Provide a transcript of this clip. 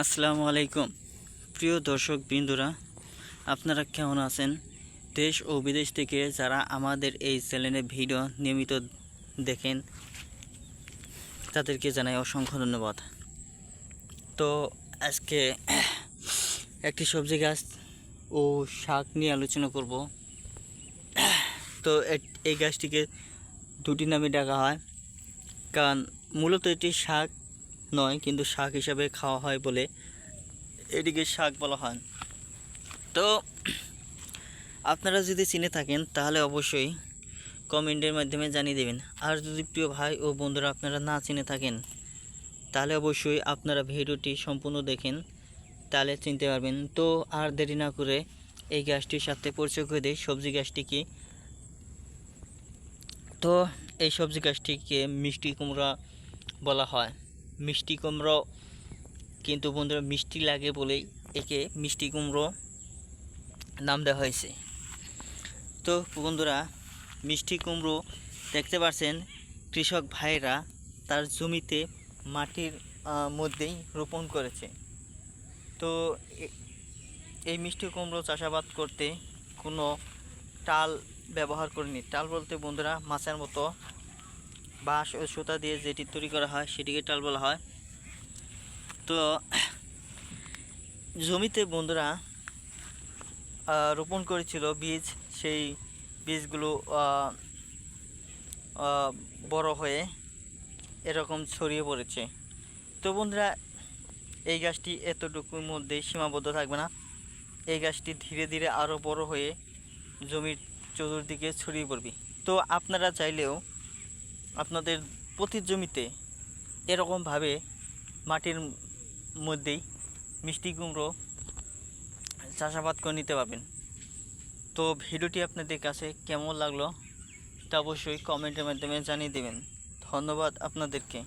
আসসালামু আলাইকুম প্রিয় দর্শক বিন্দুরা, আপনারা কেমন আছেন? দেশ ও বিদেশ থেকে যারা আমাদের এই চ্যানেলে ভিডিও নিয়মিত দেখেন তাদেরকে জানাই অসংখ্য ধন্যবাদ। তো আজকে একটি সবজি গাছ ও শাক নিয়ে আলোচনা করব। তো এই গাছটিকে দুটি নামে ডাকা হয়, কারণ মূলত এটি শাক নয়, কিন্তু শাক হিসাবে খাওয়া হয় বলে এটিকে শাক বলা হয়। তো আপনারা যদি চিনে থাকেন তাহলে অবশ্যই কমেন্টের মাধ্যমে জানিয়ে দেবেন। আর যদি প্রিয় ভাই ও বন্ধুরা আপনারা না চিনে থাকেন তাহলে অবশ্যই আপনারা ভিডিওটি সম্পূর্ণ দেখেন, তাহলে চিনতে পারবেন। তো আর দেরি না করে এই গাছটির সাথে পরিচয় করে দেয় সবজি গাছটি কি। তো এই সবজি গাছটিকে মিষ্টি কুমড়া বলা হয়। মিষ্টি কুমড়ো কিন্তু বন্ধুরা মিষ্টি লাগে বলেই একে মিষ্টি কুমড়ো নাম দেওয়া হয়েছে। তো বন্ধুরা, মিষ্টি কুমড়ো দেখতে পাচ্ছেন কৃষক ভাইরা তার জমিতে মাটির মধ্যেই রোপণ করেছে। তো এই মিষ্টি কুমড়ো চাষাবাদ করতে কোনো টাল ব্যবহার করেনি। টাল বলতে বন্ধুরা মাছের মতো বাঁশ ও সুতা দিয়ে যেটি তৈরি করা হয় সেটিকে টাল বলা হয়। তো জমিতে বন্ধুরা রোপণ করেছিল বীজ, সেই বীজগুলো বড় হয়ে এরকম ছড়িয়ে পড়েছে। তো বন্ধুরা, এই গাছটি এতটুকুর মধ্যে সীমাবদ্ধ থাকবে না, এই গাছটি ধীরে ধীরে আরও বড় হয়ে জমির চতুর্দিকে ছড়িয়ে পড়বে। তো আপনারা চাইলেও আপনাদের প্রতি জমিতে এরকমভাবে মাটির মধ্যেই মিষ্টি কুমড়ো চাষাবাদ করে নিতে পারবেন। তো ভিডিওটি আপনাদের কাছে কেমন লাগলো তা অবশ্যই কমেন্টের মাধ্যমে জানিয়ে দেবেন। ধন্যবাদ আপনাদেরকে।